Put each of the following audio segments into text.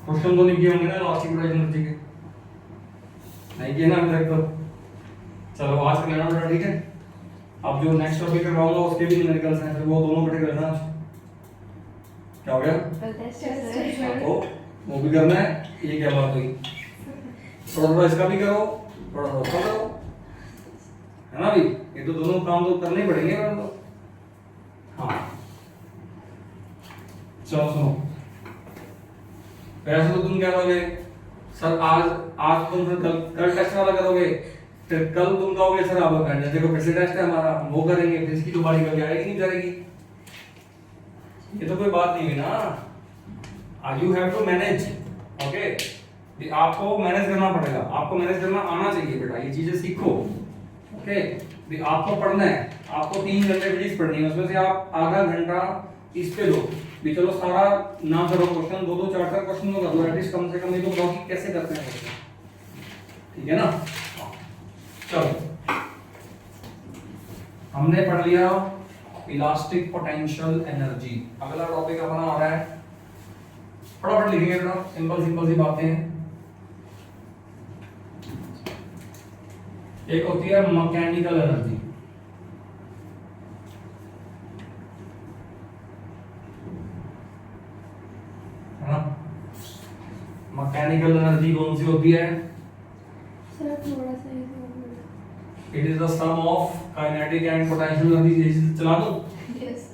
Question तो नहीं किए होंगे ना इलास्टिक पोटेंशियल एनर्जी के, नहीं किए ना अभी तक तो। चलो आज कर लेना बेटा, ठीक है। अब जो नेक्स्ट टॉपिक करवाऊंगा उसके भी न्यूमेरिकल्स हैं, फिर वो दोनों पढ़ के लेना। क्या हो गया? तो वो भी करना है, ये क्या बात हुई? थोड़ा थोड़ा इसका भी करो, थोड़ा थोड़ा उसका करो, है ना भाई? ये तो दोनों काम तो करने ही पड़ेंगे मेरे को। हाँ चलो सुनो, वैसे तो तुम क्या करोगे सर, आज तुम फिर कल टेस्ट वाला करोगे, फिर कल तुम कहोगे सर अब करने देखो कैसे टेस्ट है हमारा, हम वो करेंगे, फिर इसकी तुम्हारी कभी आएगी नहीं जाएगी। ये तो कोई बात नहीं हुई ना। You have to manage, okay. आपको मैनेज करना पड़ेगा, आपको मैनेज करना आना चाहिए बेटा, ये चीजें सीखो, ओके। आपको पढ़ना है, आपको 3 घंटे फिजिक्स पढ़नी है, उसमें से आप आधा घंटा इस पे दो भी। चलो सारा ना करो क्वेश्चन, 2-2 4-4 क्वेश्चन तो कर लो एटलीस्ट, कम से कम ये तो बताओ कि कैसे करते हैं क्वेश्चन, ठीक है ना। चलो हमने पढ़ लिया इलास्टिक पोटेंशियल एनर्जी। अगला टॉपिक अपना आ रहा है, फटाफट लिखेंगे बेटा, सिंपल सिंपल सी बातें हैं। एक होती है मैकेनिकल एनर्जी, है ना। मैकेनिकल एनर्जी कौन सी होती है? सर थोड़ा सा it is the sum of kinetic and potential energy. चला दूं? यस।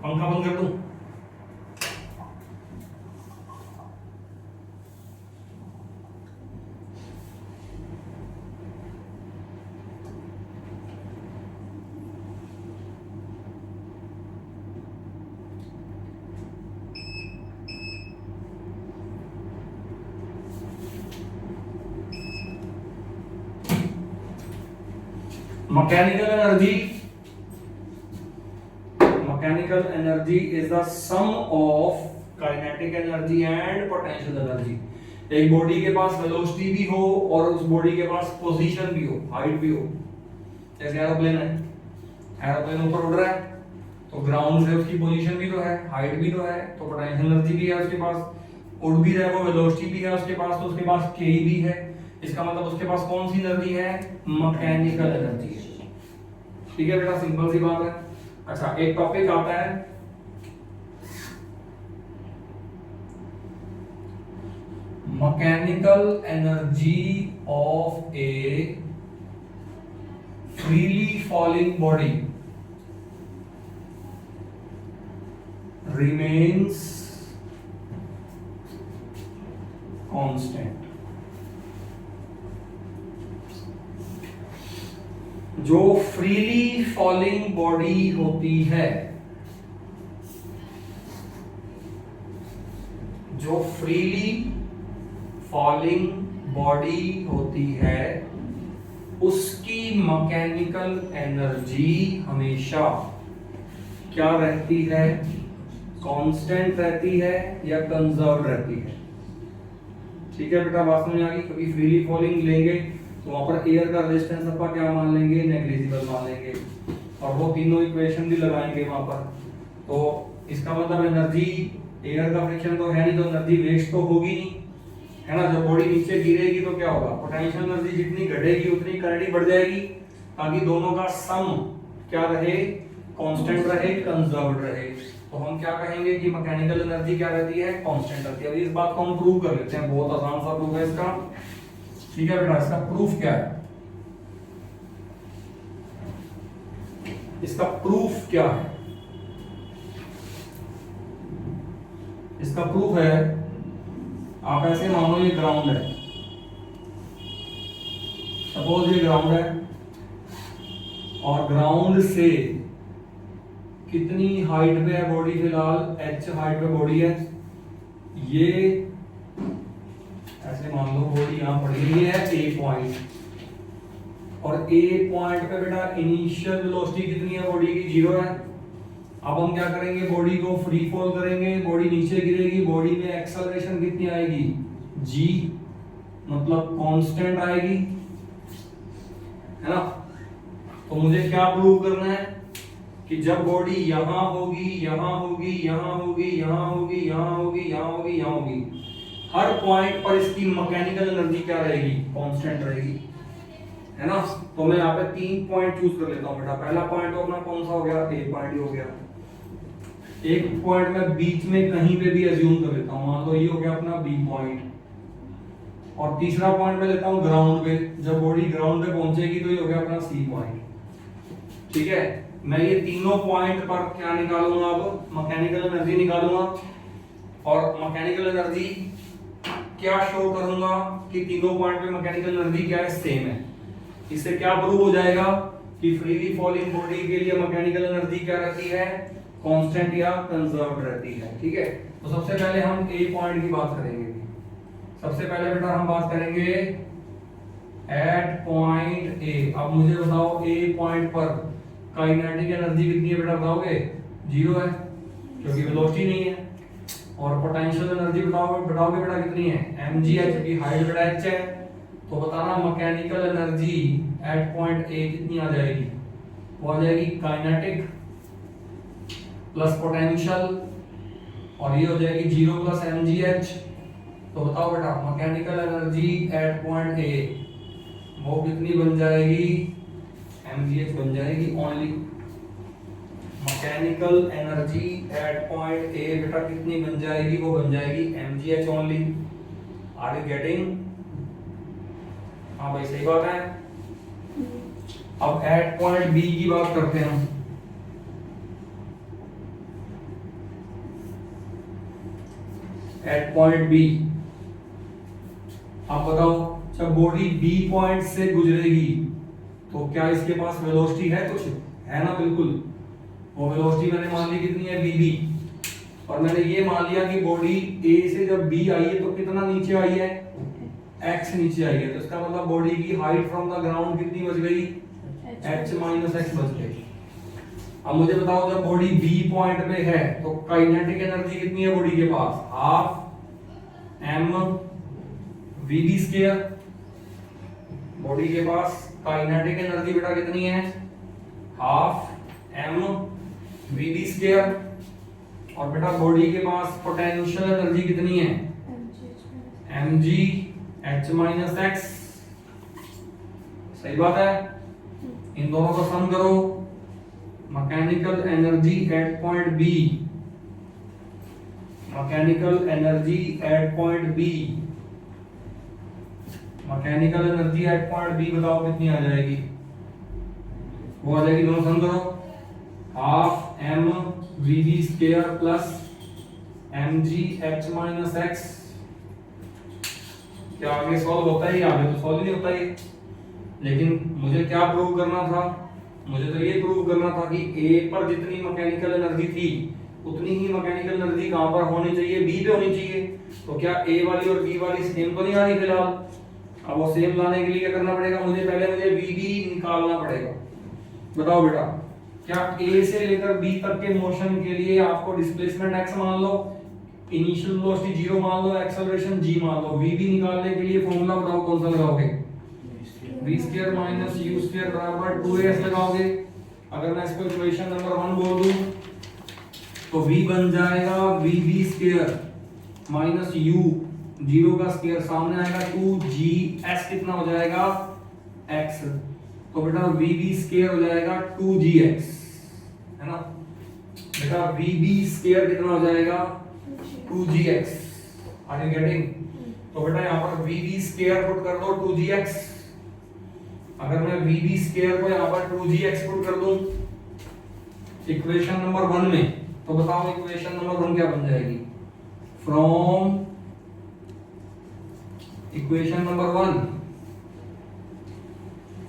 पंखा बंद कर दूं? Mechanical energy is the sum of kinetic energy and potential energy। एक बॉडी के पास वेलोसिटी भी हो और उस बॉडी के पास पोजीशन भी हो, हाइट भी हो। जैसे एरोप्लेन है, एरोप्लेन ऊपर उड़ रहा है तो ग्राउंड से उसकी पोजीशन भी तो है, हाइट भी तो है, तो पोटेंशियल एनर्जी भी है उसके पास, उड़ भी रहा है वो, वेलोसिटी भी है उसके पास, तो उसके पास के भी है। इसका मतलब उसके पास कौन सी एनर्जी है? मैकेनिकल एनर्जी है, ठीक है बेटा, सिंपल सी बात है। अच्छा एक टॉपिक आता है mechanical energy of A freely falling body remains constant. जो फ्रीली फॉलिंग बॉडी होती है, जो फ्रीली फॉलिंग बॉडी होती है उसकी मैकेनिकल एनर्जी हमेशा क्या रहती है? कांस्टेंट रहती है या कंजर्व रहती है, ठीक है बेटा, बात समझ आ गई। कभी फ्रीली फॉलिंग लेंगे तो वहां पर एयर का रेजिस्टेंस अपन क्या मान लेंगे? नेग्लिजिबल मान लेंगे, और वो तीनों इक्वेशन भी लगाएंगे वहां पर। तो इसका मतलब एनर्जी, एयर का फ्रिक्शन तो है नहीं तो एनर्जी वेस्ट तो होगी नहीं, है ना। जब बॉडी नीचे गिरेगी तो क्या होगा? पोटेंशियल एनर्जी जितनी घटेगी उतनी करंट बढ़ जाएगी, ताकि दोनों का सम क्या रहे? कांस्टेंट रहे, कंजर्व्ड रहे। तो हम क्या कहेंगे कि मैकेनिकल एनर्जी क्या रहती है? कांस्टेंट रहती है। अब इस बात को हम प्रूव कर लेते हैं, बहुत आसान सा प्रूफ है इसका, ठीक है बेटा। इसका प्रूफ क्या है? इसका प्रूफ क्या है? इसका प्रूफ है, आप ऐसे मानो ये ग्राउंड है, सपोज ये ग्राउंड है और ग्राउंड से कितनी हाइट पे है बॉडी, फिलहाल h हाइट पे बॉडी है। ये ऐसे मान लो बॉडी यहां पड़ी हुई है a पॉइंट, और a पॉइंट पे बेटा इनिशियल वेलोसिटी कितनी है बॉडी की, 0 है। अब हम क्या करेंगे, बॉडी को फ्री फॉल करेंगे, बॉडी नीचे गिरेगी, बॉडी में एक्सेलरेशन कितनी आएगी, g, मतलब कांस्टेंट आएगी, है ना। तो मुझे क्या प्रूव करना है कि जब बॉडी यहां होगी, यहां होगी, यहां होगी, यहां होगी, यहां होगी, यहां होगी, यहां होगी, हर पॉइंट पर इसकी मैकेनिकल एनर्जी क्या रहेगी, कांस्टेंट रहेगी, है ना। तो मैं यहाँ पे 3 पॉइंट चूज कर लेता हूँ बेटा। पहला पॉइंट तो अपना कौन सा हो गया, ए पॉइंट ही हो गया। एक पॉइंट मैं बीच में कहीं पे भी अज्यूम कर लेता हूँ, मान लो ये हो गया अपना बी पॉइंट, और तीसरा पॉइंट मैं लेता हूँ ग्राउंड पे, जब बॉडी ग्राउंड पे पहुंचेगी तो ये हो गया अपना सी पॉइंट, ठीक है। मैं ये तीनों पॉइंट पर क्या निकालूंगा, अब मैकेनिकल एनर्जी निकालूंगा, और मैकेनिकल एनर्जी क्या शो करूंगा कि तीनों पॉइंट पे मैकेनिकल एनर्जी क्या है, सेम है। इससे क्या प्रूव हो जाएगा कि फ्रीली फॉलिंग बॉडी के लिए मैकेनिकल एनर्जी क्या रहती है, कांस्टेंट या कंजर्व्ड रहती है, ठीक है। तो सबसे पहले हम ए पॉइंट की बात करेंगे। सबसे पहले बेटा हम बात करेंगे एट पॉइंट ए। अब मुझे बताओ ए पॉइंट पर काइनेटिक एनर्जी कितनी है बेटा, बताओगे, 0 है क्योंकि वेलोसिटी नहीं है। और पोटेंशियल एनर्जी बताओगे बेटा कितनी है, mgh की हाइट बेटा h है। तो बताना मैकेनिकल एनर्जी एट पॉइंट ए कितनी आ जाएगी, वो आ जाएगी काइनेटिक प्लस पोटेंशियल, और ये हो जाएगी 0 प्लस mgh। तो बताओ बेटा mechanical energy at point A वो कितनी बन जाएगी, mgh बन जाएगी only. Mechanical energy at point A बेटा कितनी बन जाएगी, वो बन जाएगी mgh only. Are you getting? हाँ भाई सही बात है। अब एट पॉइंट बी की बात करते हैं हम। एट पॉइंट बी आप बताओ, जब बॉडी बी पॉइंट से गुजरेगी तो क्या इसके पास वेलोसिटी है, कुछ है ना, बिल्कुल। वो वेलोसिटी मैंने मान ली कितनी है, vb, और मैंने ये मान लिया कि बॉडी ए से जब बी आई है तो कितना नीचे आई है, x नीचे आई है। तो इसका मतलब बॉडी की हाइट फ्रॉम द ग्राउंड कितनी बच गई, h माइनस x बच गई। अब मुझे बताओ जब बॉडी बी पॉइंट पे है तो काइनेटिक एनर्जी कितनी है बॉडी के पास, half m vb square. Body के पास काइनेटिक एनर्जी बेटा कितनी है, हाफ m vb स्क्वायर। और बेटा बॉडी के पास पोटेंशियल एनर्जी कितनी है, mg h माइनस x। सही बात है। इन दोनों को सम करो, mechanical energy at point B, mechanical energy at point B, mechanical energy at point B बताओ कितनी आ जाएगी, वो आ जाएगी, दोनों सम करो, half m vb square plus mg h minus x। क्या आगे सॉल्व होता है, आगे तो सॉल्व नहीं होता है। लेकिन मुझे क्या प्रूव करना था, मुझे तो ये प्रूव करना था कि ए पर जितनी मैकेनिकल एनर्जी थी उतनी ही मैकेनिकल एनर्जी कहां पर होनी चाहिए, बी पे होनी चाहिए। तो क्या ए वाली और बी वाली सेम तो नहीं आ रही फिलहाल। अब वो सेम लाने के लिए क्या करना पड़ेगा, मुझे vb निकालना पड़ेगा। बताओ बेटा, क्या ए से लेकर बी तक के मोशन के लिए आपको डिस्प्लेसमेंट x मान लो, इनिशियल वेलोसिटी 0 मान लो, एक्सेलरेशन g मान लो, vb निकालने के लिए फॉर्मूला बताओ कौन सा लगाओगे, v square minus u square बराबर 2as लगाओगे। अगर मैं इसको इक्वेशन नंबर 1 बोल दूं तो v बन जाएगा vb स्क्वायर माइनस u, 0 का स्क्वायर सामने आएगा 2gs, कितना हो जाएगा x। तो बेटा vb स्क्वायर हो जाएगा 2gx, है ना बेटा। vb स्क्वायर कितना हो जाएगा 2gx। Are you getting? तो बेटा यहाँ पर vb स्क्वायर पुट कर दो 2gx। अगर मैं vb स्क्वायर को यहाँ पर 2gx पुट कर दूं इक्वेशन नंबर 1 में, तो बताओ इक्वेशन नंबर 1 क्या बन जाएगी, from equation number 1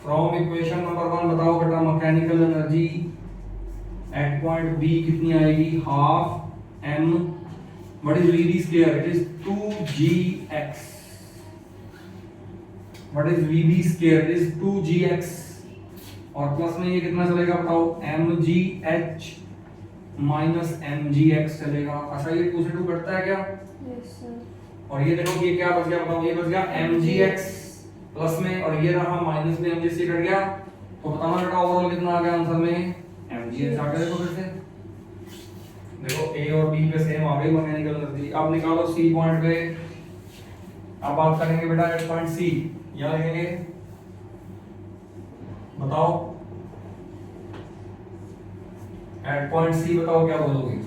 from equation number 1 बताओ बेटा mechanical energy at point B कितनी आएगी, half M, what is V B square, it is 2gx, what is V B square, it is 2gx, और plus में ये कितना चलेगा बताओ, mgh माइनस mgx चलेगा। अच्छा ये 2 से 2 कटता है क्या, यस सर। और ये देखो ये क्या बच गया बताओ, ये बच गया mgx प्लस में, और ये रहा माइनस में mgc कट गया, तो बताना बेटा ओवरऑल कितना आ गया आंसर में, mgh आ गया। देखो फिर से देखो a और b पे सेम आ गई मैकेनिकल एनर्जी। अब निकालो c पॉइंट पे, अब बात करेंगे बेटा एट पॉइंट c, यहां लिखेंगे, बताओ एट पॉइंट सी बताओ क्या बोलोगे,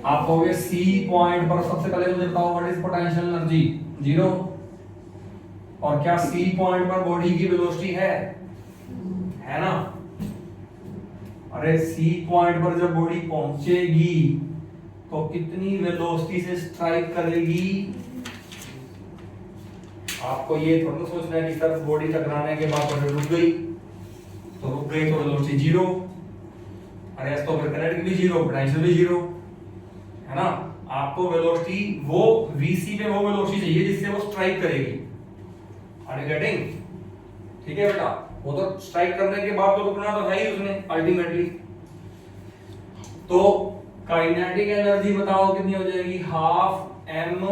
आप कहोगे सी पॉइंट पर सबसे पहले मुझे बताओ व्हाट इज पोटेंशियल एनर्जी, 0, और क्या सी पॉइंट पर बॉडी की वेलोसिटी है ना, अरे सी पॉइंट पर जब बॉडी पहुंचेगी तो कितनी वेलोसिटी से स्ट्राइक करेगी, आपको ये थोड़ा सोचना है कि सर बॉडी टकराने के बाद अगर रुक गई तो वेलोसिटी 0, अरे तो फिर किनेटिक भी 0, पोटेंशियल भी 0 है ना। आपको वेलोसिटी वो vc पे वो वेलोसिटी चाहिए जिससे वो स्ट्राइक करेगी, आर यू गेटिंग, ठीक है बेटा, वो तो स्ट्राइक करने के बाद तो रुकना तो है ही उसने अल्टीमेटली। तो काइनेटिक एनर्जी बताओ कितनी हो जाएगी, हाफ एम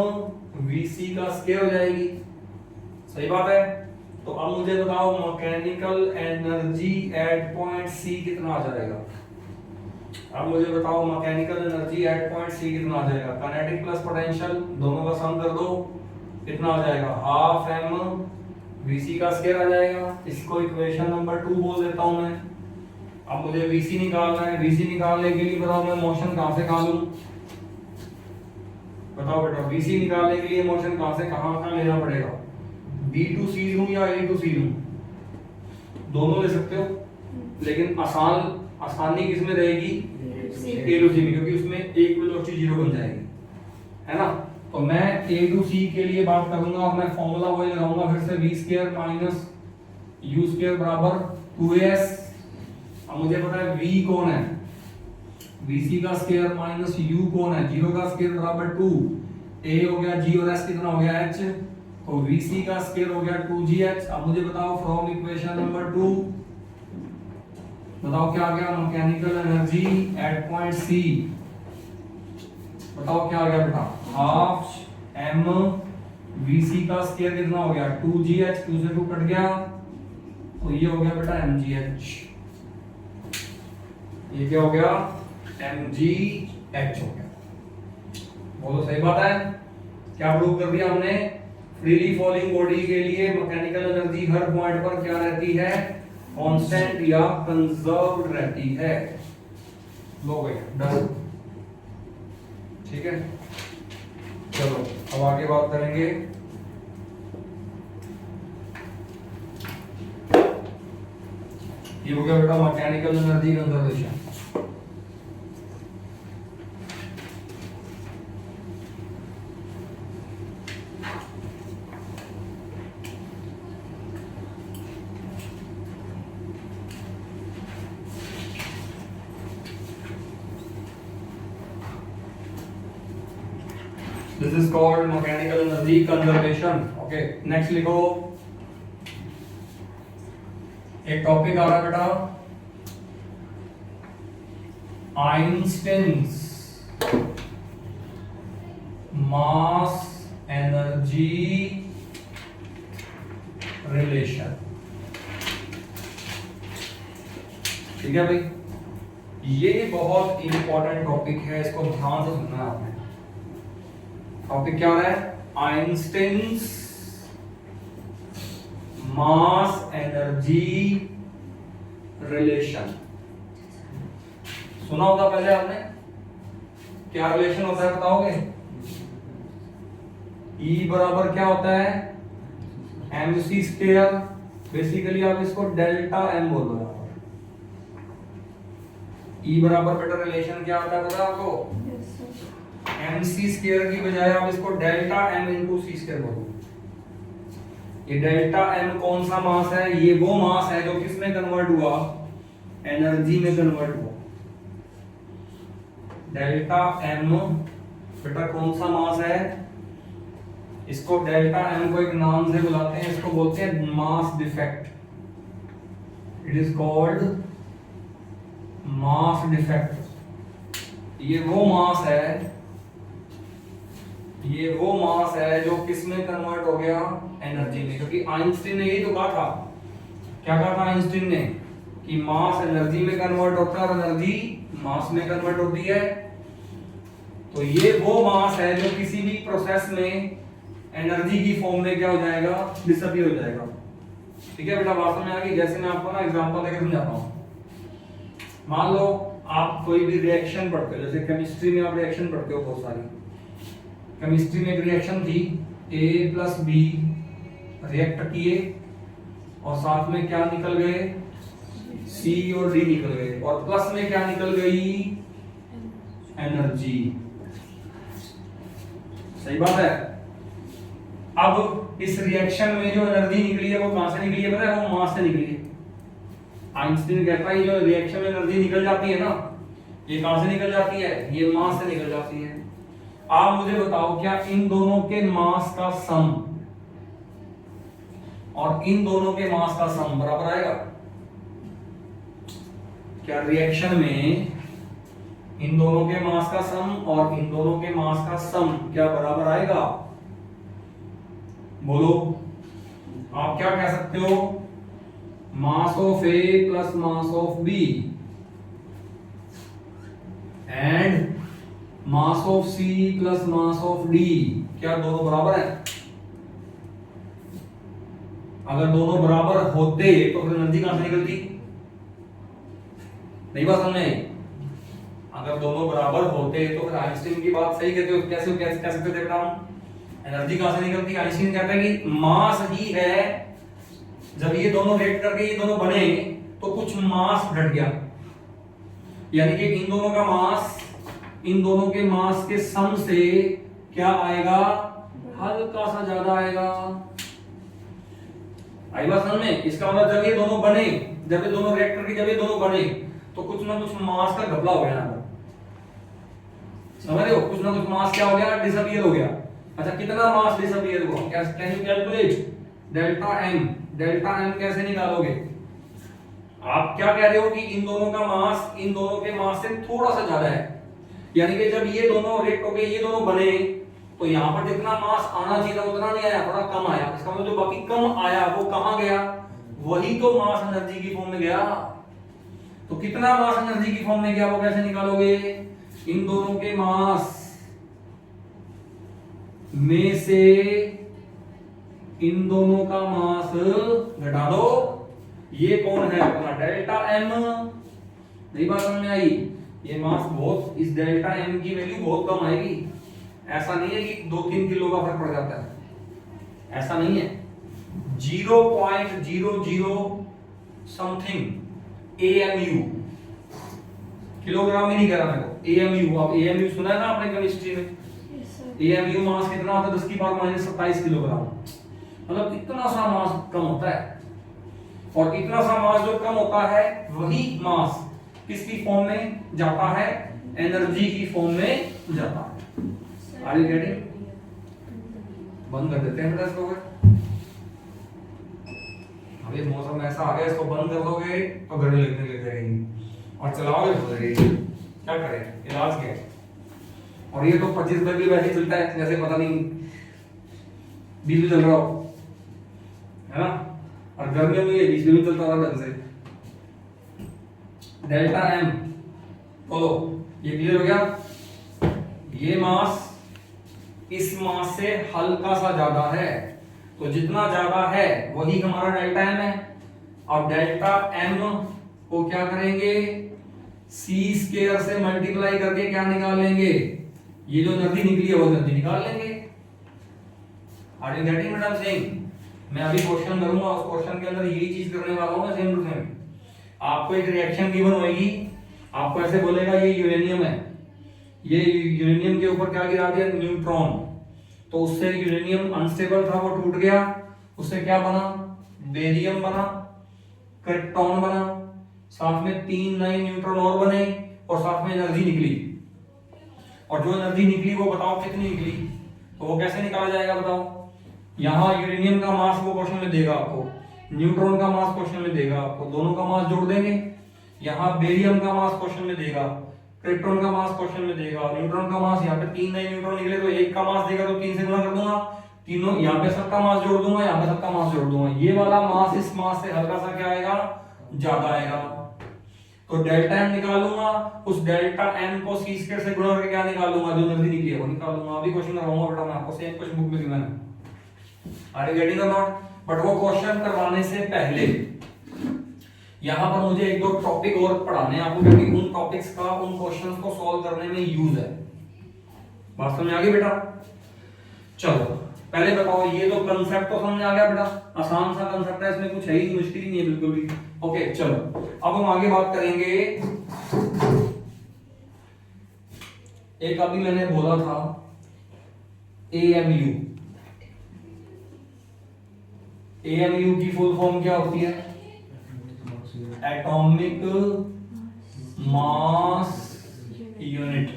vc का स्क्वायर हो जाएगी, सही बात है। तो अब मुझे बताओ mechanical energy at point C कितना आ जाएगा, अब मुझे बताओ mechanical energy at point C कितना आ जाएगा, काइनेटिक प्लस पोटेंशियल दोनों का सम कर दो, कितना आ जाएगा, हाफ एम vc का स्क्वायर आ जाएगा। इसको इक्वेशन नंबर 2 बोल देता हूं मैं। अब मुझे vc निकालना है, vc निकालने के लिए बताओ मैं मोशन कहां से कहां लूं, बताओ बेटा vc निकालने के लिए मोशन कहां से कहां लेना पड़ेगा, b टू c लूं या a टू c लूं, दोनों ले सकते हो, लेकिन आसानी किसमें रहेगी, a टू c में, क्योंकि उसमें एक वेलोसिटी 0 बन जाएगी, है ना। तो मैं a टू c के लिए बात करूंगा और मैं फॉर्मूला वही लगाऊंगा फिर से, v square minus u square बराबर 2as। अब मुझे पता है v कौन है, vc का स्क्वायर माइनस u कौन है, 0 का स्क्वायर बराबर 2, a हो गया g और s कितना हो गया h, तो vc का स्क्वायर हो गया 2gh। अब मुझे बताओ फ्रॉम इक्वेशन नंबर 2 बताओ क्या आ गया, mechanical energy at point C, बताओ क्या आ गया बेटा, हाफ एम vc का स्क्वायर कितना हो गया 2gh, 2 से 2 कट गया, तो ये हो गया बेटा mgh, ये क्या हो गया mgh हो गया, बोलो सही बात है। क्या प्रूव कर दिया हमने, फ्रीली फॉलिंग बॉडी के लिए मैकेनिकल एनर्जी हर पॉइंट पर क्या रहती है, कांस्टेंट या कंजर्व्ड रहती है। लो भाई डन, ठीक है। चलो अब आगे बात करेंगे, ये हो गया बेटा mechanical energy conservation. This is called mechanical energy conservation. Okay, next लिखो, एक टॉपिक आ रहा है बेटा, आइंस्टीन्स मास एनर्जी रिलेशन, ठीक है भाई, ये बहुत इंपॉर्टेंट टॉपिक है, इसको ध्यान से सुनना है आपने। टॉपिक क्या हो रहा है, आइंस्टीन्स मास एनर्जी रिलेशन, सुना होगा पहले आपने, क्या रिलेशन होता है बताओगे, E बराबर क्या होता है mc स्क्वायर, बेसिकली आप इसको डेल्टा m बोलो यहाँ पर। E बराबर बेटा रिलेशन क्या होता है पता है आपको, यस सर। mc स्क्वायर की बजाय आप इसको delta m into C square बोलो, ये डेल्टा एम कौन सा मास है? ये वो मास है जो किस में कन्वर्ट हुआ? एनर्जी में कन्वर्ट हुआ। डेल्टा एम बेटा कौन सा मास है? इसको डेल्टा एम को एक नाम से बुलाते हैं, इसको बोलते हैं mass defect. It is called mass defect. ये वो मास है जो किस में कन्वर्ट हो गया? एनर्जी में। क्योंकि आइंस्टीन ने यही तो कहा था, क्या कहा था आइंस्टीन ने? कि मास एनर्जी में कन्वर्ट होता है और एनर्जी मास में कन्वर्ट होती है। तो ये वो मास है जो किसी भी प्रोसेस में एनर्जी की फॉर्म में क्या हो जाएगा? डिसअपीयर हो जाएगा। ठीक है बेटा, बात में आ गई? जैसे मैं आपको ना एग्जांपल देकर समझाता हूं। मान लो आप कोई भी रिएक्शन पढ़ते हो, जैसे केमिस्ट्री में आप रिएक्शन पढ़ते हो बहुत सारी। केमिस्ट्री में एक रिएक्शन थी, A प्लस बी रिएक्ट किए और साथ में क्या निकल गए? C और D निकल गए, और प्लस में क्या निकल गई? एनर्जी। सही बात है। अब इस रिएक्शन में जो एनर्जी निकली है वो कहां से निकली है? पता है? वो मास से निकली है। आइंस्टीन कहता है जो रिएक्शन में एनर्जी निकल जाती है ना, ये कहां से निकल जाती है? ये मास से निकल जाती है। आप मुझे बताओ, क्या इन दोनों के मास का सम और इन दोनों के मास का सम बराबर आएगा? क्या रिएक्शन में इन दोनों के मास का सम और इन दोनों के मास का सम क्या बराबर आएगा? बोलो। आप क्या कह सकते हो? Mass of A plus mass of B and mass of C plus mass of D, क्या दोनों बराबर है? अगर दोनों बराबर होते तो फिर एनर्जी कहां से निकलती? नहीं बात समझ में? अगर दोनों बराबर होते तो फिर आइंस्टीन की बात सही कहते हो। कैसे कह सकते थे बेटा हम? एनर्जी कहां से निकलती? आइंस्टीन कहता है कि मास ही है, जब ये दोनों रिएक्ट करके ये दोनों बने तो कुछ मास घट गया, यानी कि इन दोनों का मास इन दोनों के मास के सम से क्या आएगा? हल्का सा ज्यादा आएगा। आई बात समझ में? इसका मतलब जब ये दोनों बने, जब ये दोनों रिएक्ट करके जब ये दोनों बने तो कुछ ना कुछ मास का घपला हो गया ना, समझ रहे हो? कुछ ना कुछ मास क्या हो गया? डिसअपीयर हो गया। अच्छा, कितना मास डिसअपीयर हुआ? Can you calculate? Delta M. Delta M कैसे निकालोगे? आप क्या कह रहे हो कि इन दोनों का मास इन दोनों के मास से थोड़ा सा ज्यादा है, यानी कि जब ये दोनों रिएक्ट हो गए, ये दोनों बने, तो यहां पर जितना मास आना चाहिए था उतना नहीं आया, थोड़ा कम आया। इसका मतलब जो बाकी कम आया वो कहां गया? वही तो मास एनर्जी की फॉर्म में गया। तो कितना मास एनर्जी की फॉर्म में गया वो कैसे निकालोगे? इन दोनों के मास में से इन दोनों का मास घटा दो। ये कौन है? अपना डेल्टा एम। नहीं बात समझ में आई? ये मास बहुत, इस डेल्टा एम की वैल्यू बहुत कम आएगी। ऐसा नहीं है कि 2-3 किलो का फर्क पड़ जाता है, ऐसा नहीं है। 0.00 समथिंग AMU, किलोग्राम में नहीं कह रहा मैं को, AMU। आप AMU सुना है ना आपने केमिस्ट्री में? AMU मास कितना होता है? 10⁻27 किलोग्राम। मतलब इतना सा मास कम होता है, और इतना सा मास जो कम होता है वही मास किसकी फॉर्म में जाता है? एनर्जी की फॉर्म में जाता है। Are you getting? बंद कर देते हैं इसको। अभी मौसम ऐसा आ गया, इसको बंद कर दोगे तो गर्मी लगने लग जाएगी, और चलाओगे तो लगेगी। क्या करें? इलाज क्या है? और ये तो 25 रुपए भी वैसे चलता है जैसे पता नहीं बिजली चल रहा हो, है ना? और गर्मियों में ये बिजली भी चलता था ढंग से। डेल्टा एम, बोलो, ये क्लियर हो गया? ये मास इस मास से हल्का सा ज्यादा है, तो जितना ज्यादा है वही हमारा डेल्टा एम है। और डेल्टा एम को क्या करेंगे? सी स्क्वायर से मल्टीप्लाई करके क्या निकाल लेंगे? ये जो एनर्जी निकली है वो एनर्जी निकाल लेंगे। Are you getting what I am saying? मैं अभी क्वेश्चन करूंगा, उस क्वेश्चन के अंदर यही चीज करने वाला हूं मैं, सेम टू सेम। आपको एक रिएक्शन गिवन होगी, आपको ऐसे बोलेगा ये यूरेनियम है, ये यूरेनियम के ऊपर क्या गिरा दिया? न्यूट्रॉन। तो उससे यूरेनियम अनस्टेबल था, वो टूट गया, उससे क्या बना, बेरियम बना, क्रिप्टॉन बना, साथ में 3 नए न्यूट्रॉन और बने और साथ में एनर्जी निकली। और जो एनर्जी निकली वो बताओ कितनी निकली, तो वो कैसे निकाला जाएगा बताओ। यहाँ यूरेनियम का मास वो क्वेश्चन में देगा आपको, न्यूट्रॉन का मास क्वेश्चन में देगा आपको, दोनों का मास जोड़ देंगे। यहाँ बेरियम का मास क्वेश्चन में देगा, क्रिप्टॉन का मास क्वेश्चन में देगा, न्यूट्रॉन का मास, यहाँ पे 3 नए न्यूट्रॉन निकले तो 1 का मास देगा तो 3 से गुणा कर दूंगा, तीनों यहाँ पे सबका मास जोड़ दूंगा, यहाँ पे सबका मास जोड़ दूंगा। ये वाला मास इस मास से हल्का सा क्या आएगा, ज्यादा आएगा, तो डेल्टा एम निकालूंगा, उस डेल्टा एम को सी स्क्वायर से गुणा करके क्या निकालूंगा, जो एनर्जी निकली है वो निकालूंगा। अभी क्वेश्चन करवाऊंगा बेटा मैं आपको, सेम कुछ बुक में गिवन है, आर यू गेटिंग और नॉट। बट वो क्वेश्चन करवाने से पहले यहाँ पर मुझे एक दो टॉपिक और पढ़ाने हैं आपको, क्योंकि उन टॉपिक्स का उन क्वेश्चंस को सॉल्व करने में यूज है। बात समझ आ गई बेटा। चलो पहले बताओ, ये तो कंसेप्ट तो समझ आ गया बेटा, आसान सा कंसेप्ट है, इसमें कुछ है ही मुश्किल ही नहीं है बिल्कुल भी। ओके चलो अब हम आगे बात करेंगे। एक अभी मैंने बोला था एएमयू, एएमयू की फुल फॉर्म क्या होती है, एटॉमिक मास यूनिट।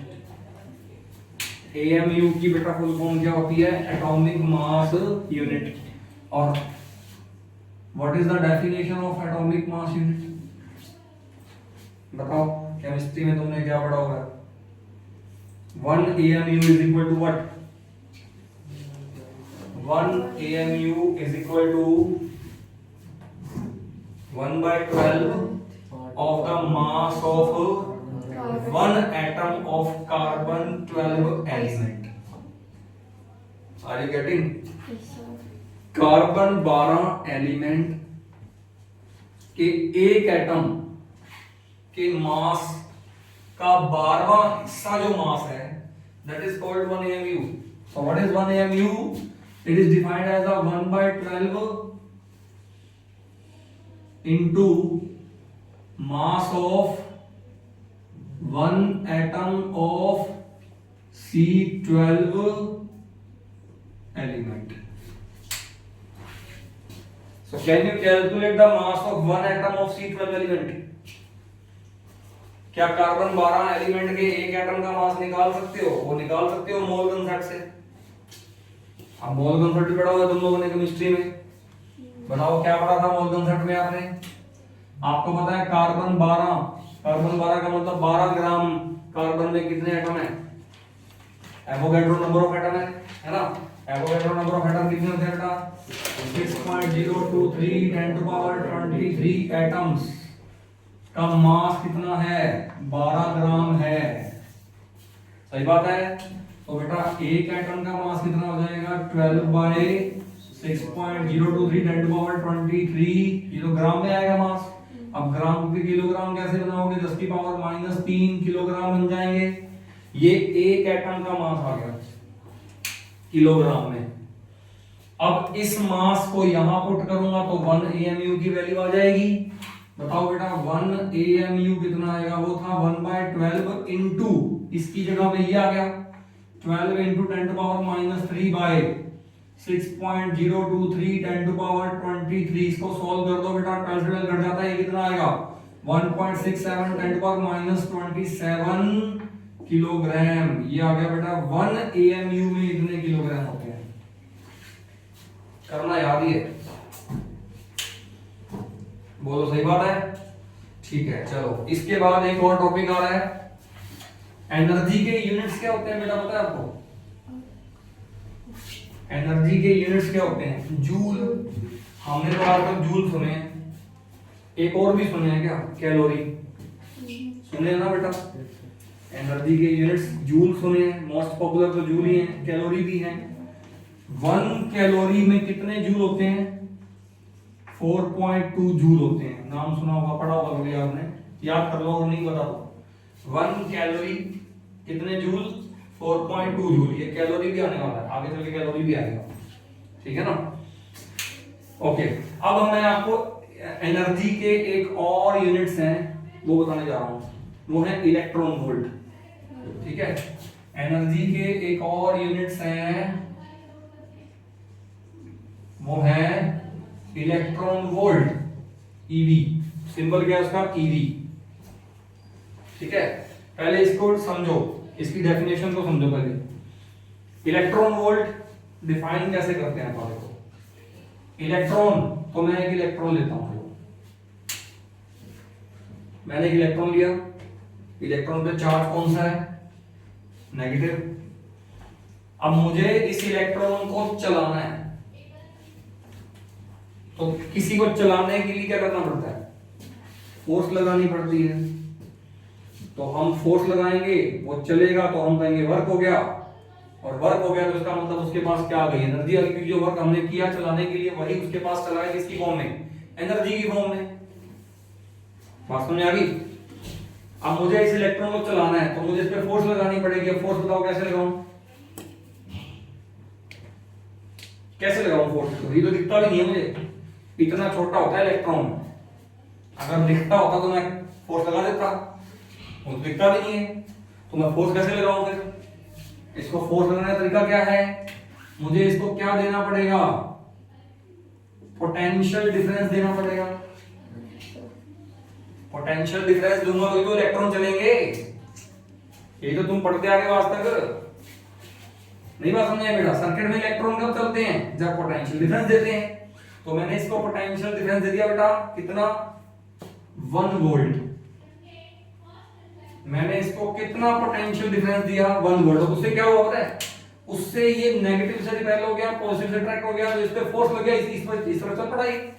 एएमयू की बेटा फुल फॉर्म क्या होती है, एटॉमिक मास यूनिट। और what is the definition of atomic mass unit, बताओ केमिस्ट्री में तुमने क्या पढ़ा होगा। 1 AMU is equal to what, 1 AMU is equal to 1/12 of the mass of one atom of carbon 12 element. Are you getting? Yes, sir. Carbon 12 element के एक atom के मास का 12वां हिस्सा जो मास है, that is called 1 AMU. So what is 1 AMU? It is defined as a 1/12 into mass of one atom of C12 element. So can you calculate the mass of one atom of C12 element? क्या carbon 12 element के एक atom का मास निकाल सकते हो, वो निकाल सकते हो मोल कंसेप्ट से। अब मोल कंसेप्ट भी पढ़ा हुआ तुम लोगों ने केमिस्ट्री में, बताओ क्या पढ़ा था मोल कंसेप्ट में आपने। आपको पता है कार्बन 12, कार्बन 12 का मतलब 12 ग्राम कार्बन में कितने एटम है, एवोगैड्रो नंबर ऑफ एटम है ना। एवोगैड्रो नंबर ऑफ एटम कितने होते हैं बेटा, 6.023 10 to power 23 एटम्स का मास कितना है, 12 ग्राम है, सही बात है। तो बेटा एक एटम का मास कितना हो जाएगा, 12/6.023 10 to power 23, ये तो ग्राम में आएगा मास। अब ग्राम के किलोग्राम कैसे बनाओगे, 10 की पावर -3 किलोग्राम बन जाएंगे। ये एक एटम का मास आ गया किलोग्राम में। अब इस मास को यहां पुट करूंगा तो 1 AMU की वैल्यू आ जाएगी। बताओ बेटा 1 AMU कितना आएगा, वो था 1/12 इंटू, इसकी जगह पे ये आ गया 12 into 10 to power -3/6.023 10 to power 23। इसको सॉल्व कर दो बेटा, 12 से 12 कट जाता है, ये कितना आएगा 1.67 10 टू पावर -27 किलोग्राम। ये आ गया बेटा 1 AMU में इतने किलोग्राम होते हैं, करना याद ही है, बोलो सही बात है, ठीक है। चलो इसके बाद एक और टॉपिक आ रहा है, एनर्जी के यूनिट्स क्या होते हैं बेटा, पता है आपको एनर्जी के यूनिट्स क्या होते हैं, जूल। हमने तो आज तक जूल सुने हैं, एक और भी सुने हैं क्या, कैलोरी सुने हैं ना बेटा। एनर्जी के यूनिट्स जूल सुने हैं, मोस्ट पॉपुलर तो जूल ही है, कैलोरी भी है। 1 कैलोरी में कितने जूल होते हैं, 4.2 जूल होते हैं। नाम सुना होगा, पढ़ा होगा कभी आपने, याद कर लो और नहीं पता तो। 1 कैलोरी कितने जूल, 4.2 जूल। ये कैलोरी भी आने वाला है, आगे चल के कैलोरी भी आएगा, ठीक है ना। ओके अब मैं आपको एनर्जी के एक और यूनिट्स हैं वो बताने जा रहा हूं, वो है इलेक्ट्रॉन वोल्ट, ठीक है। एनर्जी के एक और यूनिट्स हैं वो है इलेक्ट्रॉन वोल्ट, ईवी। सिंबल क्या है उसका? ईवी। ठीक है, पहले इसको समझो, इसकी डेफिनेशन को समझो पहले। इलेक्ट्रॉन वोल्ट डिफाइन कैसे करते हैं आप देखो। इलेक्ट्रॉन, तो मैं एक इलेक्ट्रॉन लेता हूं, मैंने एक इलेक्ट्रॉन लिया, इलेक्ट्रॉन पे चार्ज कौन सा है? नेगेटिव। अब मुझे इस इलेक्ट्रॉन को चलाना है, तो किसी को चलाने के लिए क्या करना पड़ता है? फोर्स लगानी पड़ती है। तो हम फोर्स लगाएंगे, वो चलेगा, तो हम कहेंगे वर्क हो गया, और वर्क हो गया तो इसका मतलब उसके पास क्या आ गई? एनर्जी आ गई, क्योंकि जो वर्क हमने किया चलाने के लिए वही उसके पास चला है, किसकी फॉर्म में? एनर्जी की फॉर्म में। बात समझ आ गई? अब मुझे इस इलेक्ट्रॉन को चलाना है, तो मुझे इस पे फोर्स लगानी पड़ेगी। अब फोर्स बताओ कैसे लगाऊं? कैसे लगाऊं फोर्स? तो ये तो दिखता भी नहीं है मुझे, इतना छोटा होता है इलेक्ट्रॉन। अगर दिखता होता तो मैं फोर्स लगा देता, वो तो दिखता भी नहीं है, तो मैं फोर्स कैसे लगाऊं फिर? इसको फोर्स लगाने का तरीका क्या है? मुझे इसको क्या देना पड़ेगा? पोटेंशियल डिफरेंस देना पड़ेगा। पोटेंशियल डिफरेंस दूंगा तो इलेक्ट्रॉन चलेंगे। ये तो तुम पढ़ते आ गए आज तक, नहीं बात समझ में बेटा? सर्किट में इलेक्ट्रॉन कब चलते हैं? जब पोटेंशियल डिफरेंस देते हैं। तो मैंने इसको पोटेंशियल डिफरेंस दे दिया बेटा, कितना? 1 वोल्ट। मैंने इसको कितना पोटेंशियल डिफरेंस दिया? 1 वोल्ट। उससे क्या हुआ पता है? उससे ये नेगेटिव से रिपेल हो गया, पॉजिटिव से अट्रैक्ट हो गया, तो इस पे फोर्स लग गया, इस पर चल पड़ा ये।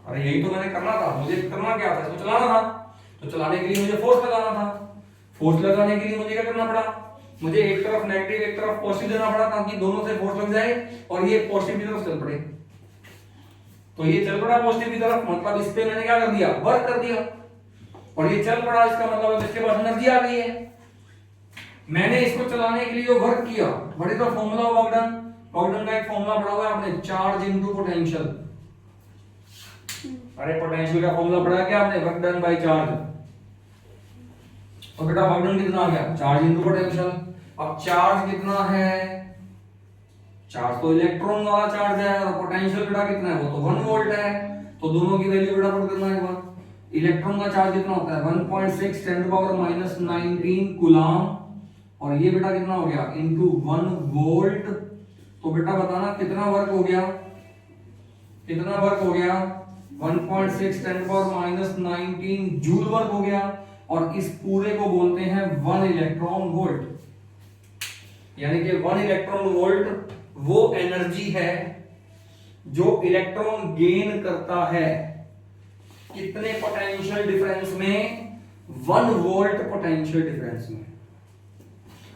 अरे यही तो मैंने करना था, मुझे करना क्या था? इसको चलाना था, तो चलाने के लिए मुझे फोर्स लगाना था। फोर्स लगाने के लिए मुझे क्या करना पड़ा? मुझे एक तरफ नेगेटिव एक तरफ पॉजिटिव देना पड़ा, ताकि दोनों से फोर्स लग जाए और ये पॉजिटिव की तरफ चल पड़े। तो ये चल पड़ा पॉजिटिव की तरफ, मतलब इस पे मैंने क्या कर दिया? वर्क कर दिया। और ये चल पड़ा, इसका मतलब इसके पास एनर्जी आ गई है। मैंने इसको चलाने के लिए जो वर्क किया, what is the formula of work done? Work done का एक फार्मूला पढ़ा हुआ है आपने, चार्ज इनटू पोटेंशियल। अरे पोटेंशियल का फार्मूला पढ़ा क्या आपने? Work done by charge. तो बेटा वर्क डन कितना आ गया? Charge into potential. अब चार्ज कितना है? चार्ज तो इलेक्ट्रॉन वाला चार्ज है, और पोटेंशियल बेटा कितना है? वो तो 1 वोल्ट है। तो दोनों की वैल्यू बेटा पुट करना है एक बार। इलेक्ट्रॉन का चार्ज कितना होता है? 1.6 10⁻⁻19 कूलम, और ये बेटा कितना हो गया? Into 1 volt. तो बेटा बताना कितना वर्क हो गया? कितना वर्क हो गया? 1.6 10⁻⁻19 जूल वर्क हो गया। और इस पूरे को बोलते हैं 1 इलेक्ट्रॉन वोल्ट। यानी कि 1 इलेक्ट्रॉन वोल्ट वो एनर्जी है जो इलेक्ट्रॉन गेन करता है कितने पोटेंशियल डिफरेंस में? 1 वोल्ट पोटेंशियल डिफरेंस में।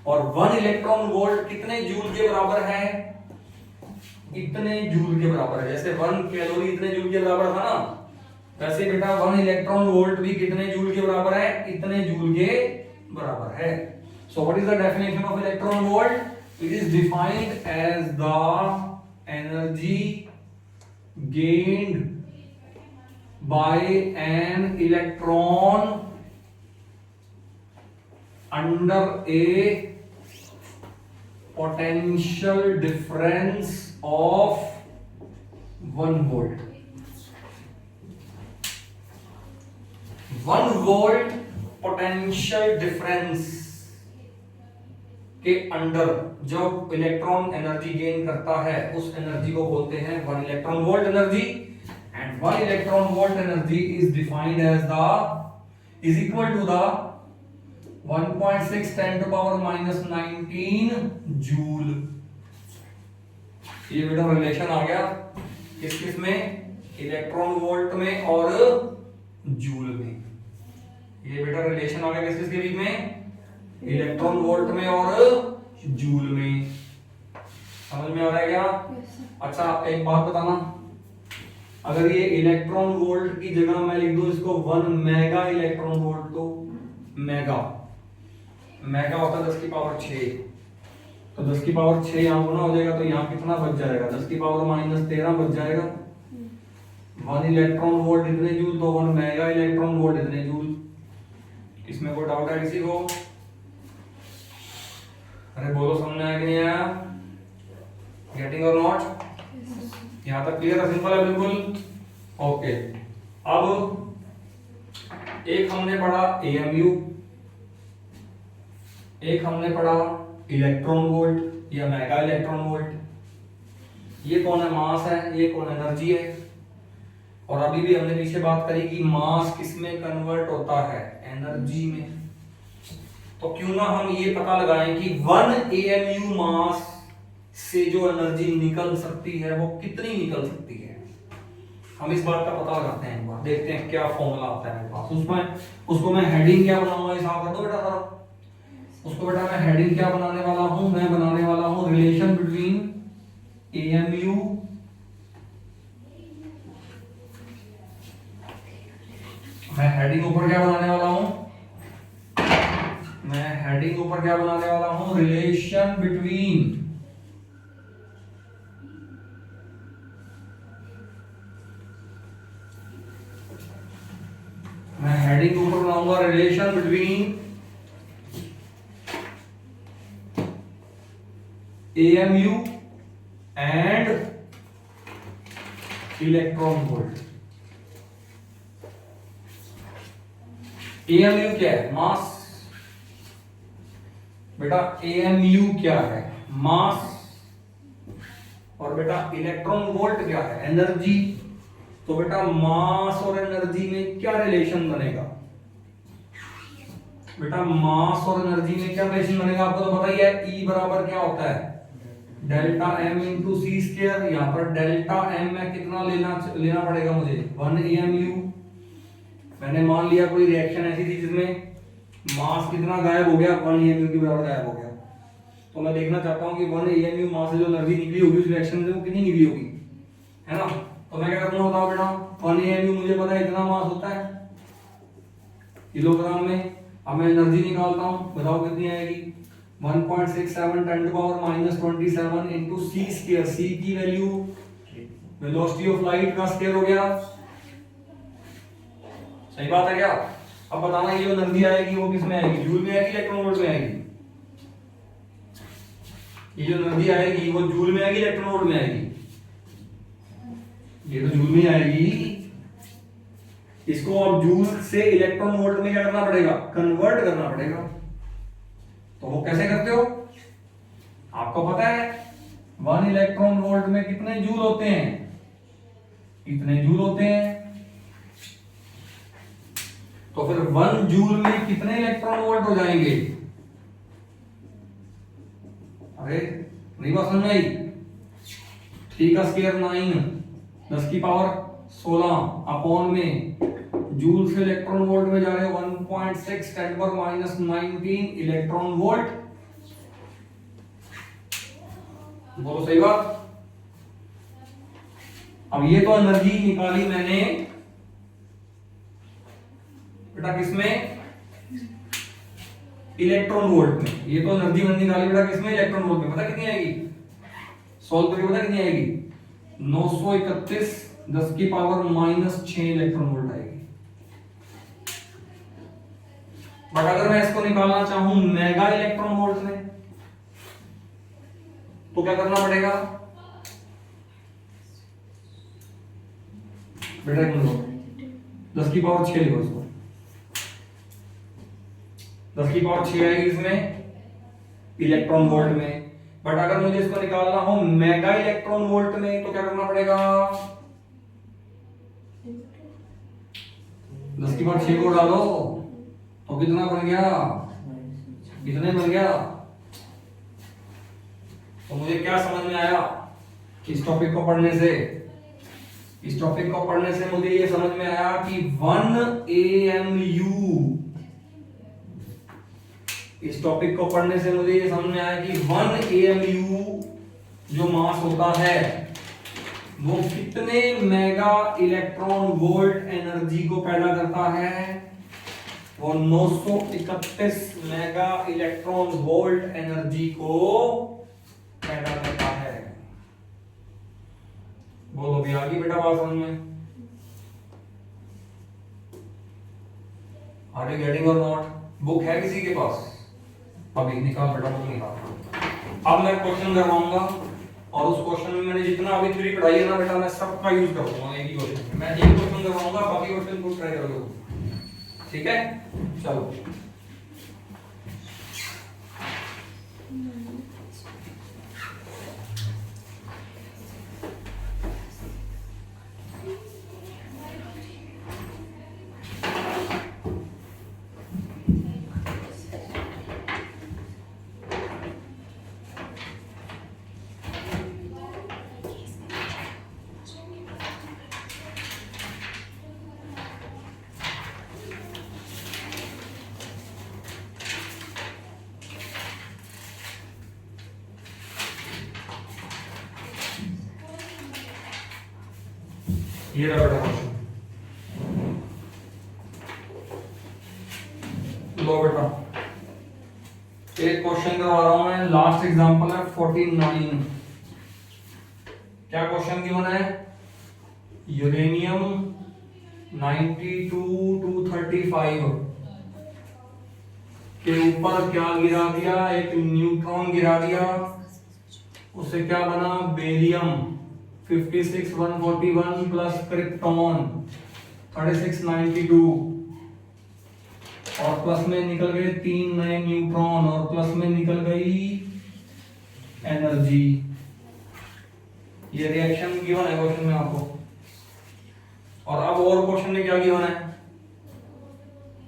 और 1 इलेक्ट्रॉन वोल्ट कितने जूल के बराबर है? इतने जूल के बराबर है। जैसे 1 कैलोरी इतने जूल के बराबर था ना, वैसे बेटा 1 इलेक्ट्रॉन वोल्ट भी कितने जूल के बराबर है? इतने जूल के बराबर है। So what is the definition of electron volt? It is defined as the energy gained by an electron under a potential difference of 1 volt. 1 volt potential difference के अंडर जो इलेक्ट्रॉन एनर्जी गेन करता है, उस energy को बोलते हैं 1 electron volt energy. And 1 electron volt energy is defined as is equal to the 1.6 10⁻⁻19 joule. ये बेटा रिलेशन आ गया किस किस में? इलेक्ट्रॉन वोल्ट में और जूल में। ये बेटा रिलेशन आ गया किस किस के बीच में? इलेक्ट्रॉन वोल्ट में और जूल में। समझ में आ रहा है क्या? अच्छा एक बात बताना, अगर ये इलेक्ट्रॉन वोल्ट की जगह मैं लिख दूं इसको 1 मेगा इलेक्ट्रॉन वोल्ट, तो मेगा होता है 10 की पावर 6, तो 10 की पावर 6 यहां गुना हो जाएगा, तो यहां कितना बच जाएगा? 10 की पावर -13 बच जाएगा। 1 इलेक्ट्रॉन वोल्ट इतने जूल, तो 1 मेगा इलेक्ट्रॉन वोल्ट इतने जूल। इसमें कोई डाउट है किसी को? अरे बोलो, समझ में आया कि नहीं आया? गेटिंग और नॉट? यहां तक क्लियर है, सिंपल है बिल्कुल। ओके, अब एक हमने पढ़ा एएमयू, एक हमने पढ़ा इलेक्ट्रॉन वोल्ट या मेगा इलेक्ट्रॉन वोल्ट। ये कौन है? मास है। ये कौन? एनर्जी है। और अभी भी हमने पीछे बात करी कि मास किस में कन्वर्ट होता है? एनर्जी में। तो क्यों ना हम ये पता लगाएं कि 1 एएमयू मास से जो एनर्जी निकल सकती है वो कितनी निकल सकती है। हम इस बात का पता लगाते हैं, एक बार देखते हैं क्या फॉर्मूला आता है मेरे पास। उसमें उसको मैं हेडिंग क्या बनाऊंगा, हिसाब कर दो बेटा सारा। उसको बेटा मैं हेडिंग क्या बनाने वाला हूं? मैं बनाने वाला हूं रिलेशन बिटवीन एएमयू मैं हेडिंग ऊपर क्या बनाने वाला हूं? मैं हेडिंग ऊपर क्या बनाने वाला हूं? रिलेशन बिटवीन मैं हेडिंग ऊपर बनाऊंगा relation between AMU and electron volt. AMU क्या है? मास। बेटा एएमयू क्या है? मास। और बेटा इलेक्ट्रॉन वोल्ट क्या है? एनर्जी। तो बेटा मास और एनर्जी में क्या रिलेशन बनेगा? बेटा मास और एनर्जी में क्या रिलेशन बनेगा? आपको तो पता ही है, E बराबर क्या होता है? Delta M into C square. यहां पर डेल्टा M में कितना लेना पड़ेगा मुझे? 1 एएमयू। मैंने मान लिया कोई रिएक्शन ऐसी थी जिसमें मास कितना गायब हो गया? 1 एएमयू के बराबर गायब हो गया। तो मैं देखना चाहता हूं कि 1 एएमयू मास से जो एनर्जी निकली होगी उस रिएक्शन से वो कितनी निकली होगी, है ना? तो मैं क्या करूंगा बताओ बेटा? 1 एएमयू मुझे पता है इतना मास होता है किलोग्राम में। अब मैं एनर्जी निकालता हूं, बताओ कितनी आएगी? 1.67 10 to power -27 into c square. c की वैल्यू वेलोसिटी ऑफ लाइट का स्क्वायर हो गया। सही बात है क्या? अब बताना ये जो एनर्जी आएगी वो किस में आएगी? जूल में आएगी, इलेक्ट्रॉन वोल्ट में आएगी? ये जो एनर्जी आएगी वो जूल में आएगी, इलेक्ट्रॉन वोल्ट में आएगी? ये तो जूल में आएगी। इसको अब जूल से इलेक्ट्रॉन वोल्ट में क्या करना पड़ेगा? कन्वर्ट करना पड़ेगा। तो वो कैसे करते हो? आपको पता है 1 इलेक्ट्रॉन वोल्ट में कितने जूल होते हैं? इतने जूल होते हैं। तो फिर 1 जूल में कितने इलेक्ट्रॉन वोल्ट हो जाएंगे? अरे नहीं बात समझ आई? 3 का स्क्वायर 9 10 की पावर 16 अपॉन में जूल से इलेक्ट्रॉन वोल्ट में जा रहे हो 1.6 10 पर -19 इलेक्ट्रॉन वोल्ट। बोलो सही बात? अब ये तो एनर्जी निकाली मैंने बेटा किसमें? इलेक्ट्रॉन वोल्ट में। ये तो एनर्जी मैंने निकाली बेटा किसमें? इलेक्ट्रॉन वोल्ट में। पता कितनी आएगी? सॉल्व करके पता कितनी आएगी? 931 10 की पावर -6 इलेक्ट्रॉन वोल्ट आएगी। बट अगर मैं इसको निकालना चाहूं मेगा इलेक्ट्रॉन वोल्ट में तो क्या करना पड़ेगा? बेटा 10 की पावर 6 लिखो इसको। 10 की पावर 6 आएगी इसमें इलेक्ट्रॉन वोल्ट में। बट अगर मुझे इसको निकालना हो मेगा इलेक्ट्रॉन वोल्ट में तो क्या करना पड़ेगा? 10 की पावर 6 को डालो तो कितना बन गया? कितने बन गया? तो मुझे क्या समझ में आया इस टॉपिक को पढ़ने से? इस टॉपिक को पढ़ने से मुझे ये समझ में आया कि 1 एएमयू, इस टॉपिक को पढ़ने से मुझे ये समझ में आया कि 1 एएमयू जो मास होता है वो कितने मेगा इलेक्ट्रॉन वोल्ट एनर्जी को पैदा करता है? वो 931 मेगा इलेक्ट्रॉन वोल्ट एनर्जी को पैदा करता है। बोलो भी आ गई बेटा बात समझ में? आर यू गेटिंग और नॉट? बुक है किसी के पास? अभी निकाल बेटा, बुक निकाल। अब मैं क्वेश्चन करवाऊंगा और उस क्वेश्चन में मैंने जितना अभी थ्योरी पढ़ाई है ना बेटा, मैं सबका यूज करूंगा एक ही क्वेश्चन में। मैं एक क्वेश्चन करवाऊंगा, बाकी क्वेश्चन को ट्राई करोगे, ठीक है? चलो ये रहा बेटा क्वेश्चन। लो बेटा एक क्वेश्चन करवा रहा हूं मैं, लास्ट एग्जांपल है 49। क्या क्वेश्चन गिवन है? यूरेनियम 92-235 के ऊपर क्या गिरा दिया? एक न्यूट्रॉन गिरा दिया, उससे क्या बना? बेरियम 56-141 प्लस क्रिप्टॉन 36-92, और प्लस में निकल गए 3 नए न्यूट्रॉन, और प्लस में निकल गई एनर्जी। ये रिएक्शन गिवन है क्वेश्चन में आपको। और अब और क्वेश्चन में क्या गिवन है?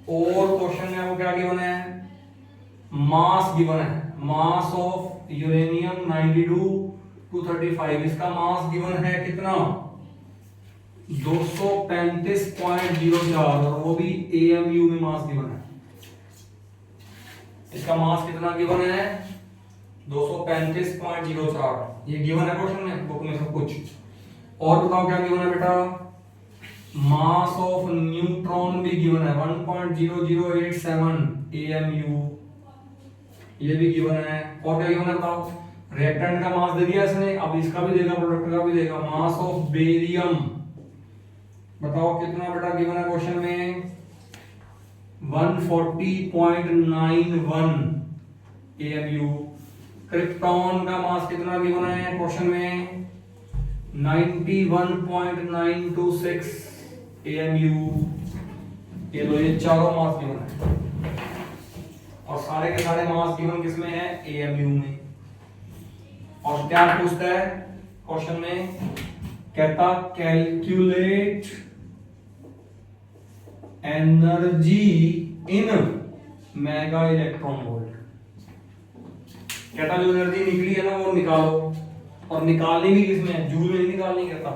और क्वेश्चन में आपको क्या गिवन है? मास गिवन है, मास ऑफ यूरेनियम 92-235। इसका मास गिवन है कितना? 235.04, और वो भी AMU में मास गिवन है। इसका मास कितना गिवन है? 235.04। ये गिवन है क्वेश्चन में, बुक में सब कुछ। और बताओ क्या गिवन है बेटा? मास ऑफ न्यूट्रॉन भी गिवन है 1.0087 AMU, ये भी गिवन है। और क्या गिवन है बताओ? रिएक्टेंट का मास दे दिया इसने, अब इसका भी देगा, प्रोडक्ट का भी देगा। मास ऑफ बेरियम बताओ कितना बेटा गिवन है क्वेश्चन में? 140.91 AMU। क्रिप्टॉन का मास कितना गिवन है क्वेश्चन में? 91.926 AMU। ये लो, ये चारों मास गिवन है, और सारे के सारे मास गिवन किसमें है? AMU में। और क्या पूछता है क्वेश्चन में? कहता calculate energy in mega electron volt. कहता जो एनर्जी निकली है ना वो निकालो, और निकालनी भी किसमें है? जूल में नहीं निकालनी, कहता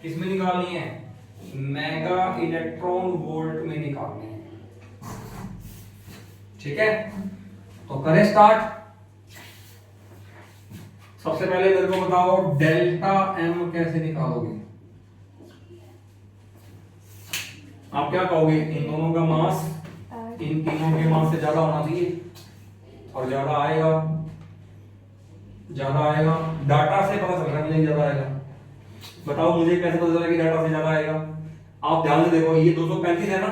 किसमें निकालनी है? मेगा इलेक्ट्रॉन वोल्ट में निकालनी है, ठीक है? तो करें स्टार्ट। सबसे पहले मेरे को बताओ डेल्टा M कैसे निकालोगे? आप क्या कहोगे? इन दोनों का मास इन तीनों के मास से ज्यादा होना चाहिए, और ज्यादा आएगा, ज्यादा आएगा। डाटा से पता चल रहा है मुझे ज्यादा आएगा। बताओ मुझे कैसे पता चला कि डाटा से ज्यादा आएगा? आप ध्यान से देखो, ये 235 है ना,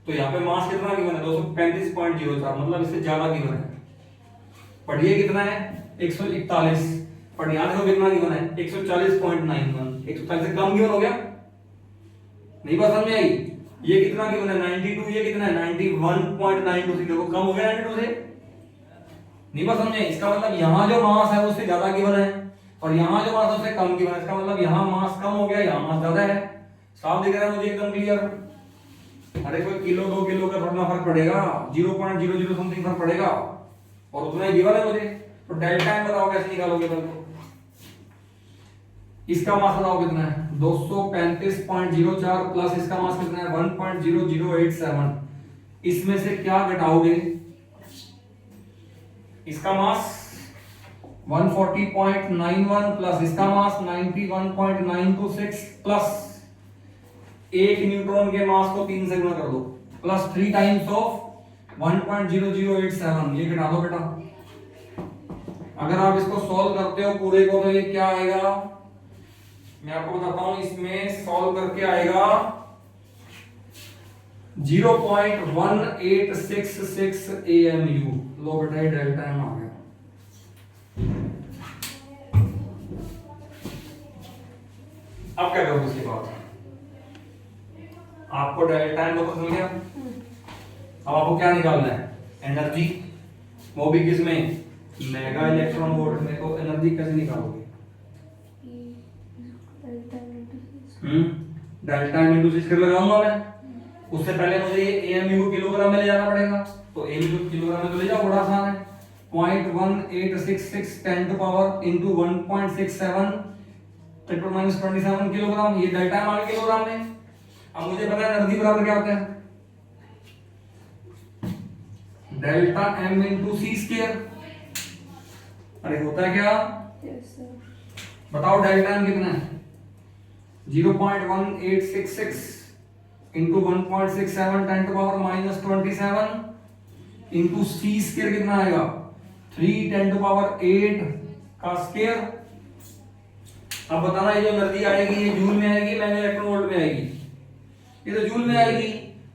तो यहाँ पे मास कितना गिवन है? 235.04, मतलब इससे ज्यादा गिवन है। पर ये कितना है? 141। पर यहाँ देखो कितना गिवन है? 140.91। 140 से कम गिवन हो गया? नहीं बात समझ में आई? ये कितना गिवन है? 92। ये कितना है? 91.92। देखो कम हो गया 92 से। नहीं बात समझे? इसका मतलब यहाँ जो मास है उससे ज्यादा गिवन है, और यहाँ जो मास है उससे कम गिवन है। इसका मतलब यहाँ मास कम हो गया, यहाँ मास ज्यादा है। साफ दिख रहा है मुझे एकदम क्लियर? अरे कोई किलो 2 किलो का थोड़ा फर्क पड़ेगा, 0.00 समथिंग फर्क पड़ेगा, और उतना ही गिवन है मुझे। तो डेल्टा M बताओ कैसे निकालोगे? इसका मास बताओ कितना है? 235.04 प्लस इसका मास कितना है? 1.0087। इसमें से क्या घटाओगे? इसका मास 140.91 प्लस इसका मास 91.926 प्लस एक न्यूट्रॉन के मास को 3 से गुणा कर दो, प्लस 3 टाइम्स ऑफ 1.0087। ये घटा दो बेटा। अगर आप इसको सॉल्व करते हो पूरे को तो ये क्या आएगा? मैं आपको बताता हूं, इसमें सॉल्व करके आएगा 0.1866 AMU। लो बेटा ये डेल्टा M आ गया। अब क्या करोगे इसके बाद? आपको डेल्टा एम पता चल गया। अब आपको क्या निकालना है? एनर्जी, वो भी किसमें? मेगा इलेक्ट्रॉन वोल्ट में। तो एनर्जी कैसे निकालोगे? Delta M into C square लगाऊंगा मैं। उससे पहले मुझे ये एएमयू किलोग्राम में ले जाना पड़ेगा। तो एएमयू किलोग्राम में तो ले जाओ, बड़ा आसान है। 0.1866 10 to power into 1.67 10 to minus 27 kilogram. ये डेल्टा एम आ गया किलोग्राम में। अब मुझे पता है एनर्जी बराबर क्या होता है? Delta M into C square. अरे होता है क्या? Yes sir. बताओ डेल्टा एम कितना है? 0.1866 into 1.67 10 to power minus 27 into C square कितना आएगा? 3 10 टू पावर 8 का स्क्वायर। अब बताना ये जो एनर्जी आएगी ये जूल में आएगी, मेगा इलेक्ट्रॉन वोल्ट में आएगी? ये तो जूल में आएगी,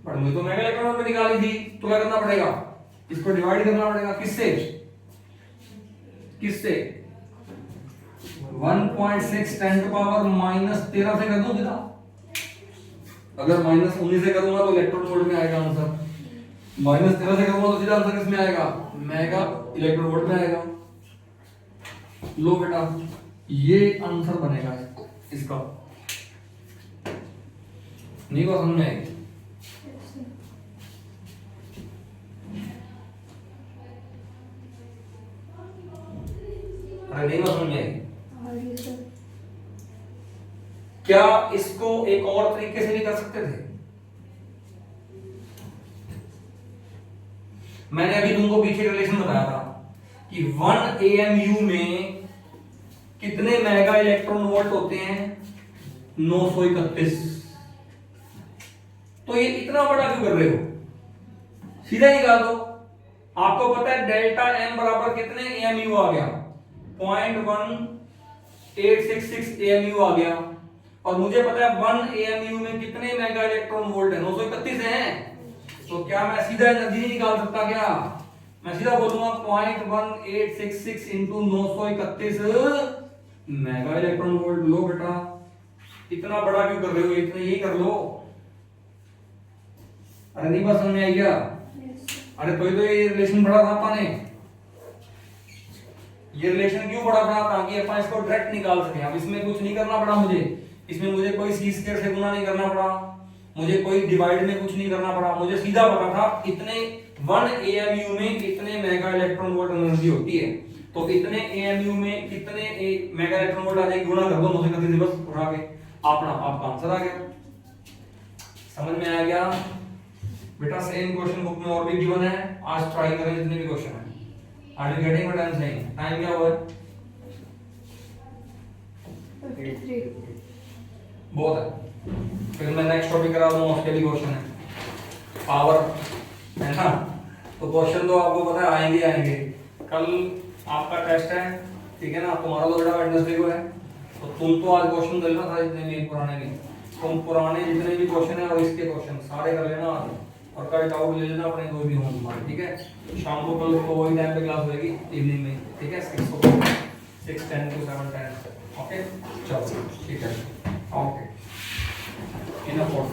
पर मुझे तो मेगा इलेक्ट्रॉन वोल्ट में निकाली थी। तो क्या करना पड़ेगा? इसको डिवाइड करना पड़ेगा। किससे? किससे? 1.6 10 टू पावर माइनस 13 से कर दूं सीधा। अगर माइनस 19 से करूंगा तो इलेक्ट्रॉन वोल्ट में आएगा आंसर। माइनस 13 से करूंगा तो सीधा आंसर किसमें आएगा? मेगा इलेक्ट्रॉन वोल्ट में आएगा। लो बेटा, ये आंसर बनेगा इसका। नहीं बात समझ में आएगी? Yes sir. अरे नहीं बात समझ में आएगी? आगे सर। क्या इसको एक और तरीके से भी कर सकते थे? मैंने अभी तुमको पीछे रिलेशन बताया था कि 1 AMU में कितने मेगा इलेक्ट्रॉन वोल्ट होते हैं? 931। तो ये इतना बड़ा क्यों कर रहे हो? सीधा निकाल दो। आपको पता है डेल्टा एम बराबर कितने AMU आ गया? 0.1866 AMU आ गया। और मुझे पता है 1 AMU में कितने मेगा इलेक्ट्रॉन वोल्ट है? 931 है। तो क्या मैं सीधा एनर्जी नहीं निकाल सकता क्या? मैं सीधा बोलूंगा 0.1866 इंटू 931 मेगा इलेक्ट्रॉन वोल्ट। लो बेटा, इतना बड़ा क्यों कर रहे हो? इतना यही कर लो। अरे नहीं बात समझ में आई क्या? अरे तो ये रिलेशन बड़ा था अपने। ये रिलेशन क्यों बड़ा था? ताकि अपन इसको डायरेक्ट निकाल सके। अब इसमें कुछ नहीं करना पड़ा मुझे। इसमें मुझे कोई सी स्क्वायर से गुना नहीं करना पड़ा, मुझे कोई डिवाइड में कुछ नहीं करना पड़ा। मुझे सीधा पता था इतने 1 AMU में कितने मेगा इलेक्ट्रॉन वोल्ट एनर्जी होती है। तो इतने AMU में कितने मेगा इलेक्ट्रॉन वोल्ट आ जाएगी, गुणा कर दो 931 से, बस उठा के अपना आपका आंसर आ गया। समझ में आ गया बेटा? सेम क्वेश्चन बुक में और भी गिवन है। आज ट्राई करें जितने भी क्वेश्चन है। Are you getting what I am saying? Time क्या हुआ है? 53। बहुत है। फिर मैं नेक्स्ट टॉपिक करा दूंगा, उसके लिए क्वेश्चन है पावर, है ना? तो क्वेश्चन तो आपको पता है आएंगे आएंगे। कल आपका टेस्ट है, ठीक है ना? तुम्हारा तो बेटा वेडनेसडे को है। तो तुम तो आज क्वेश्चन कर लेना सारे जितने भी पुराने भी। तुम पुराने जितने भी क्वेश्चन है और इसके क्वेश्चन सारे कर लेना आज। और कल डाउट ले लेना अपने, कोई भी हो तुम्हारे, ठीक है? शाम को कल तो वही टाइम पे क्लास होगी इवनिंग में, ठीक है? 6:10 to 7:10। ओके चलो ठीक है। Okay enough for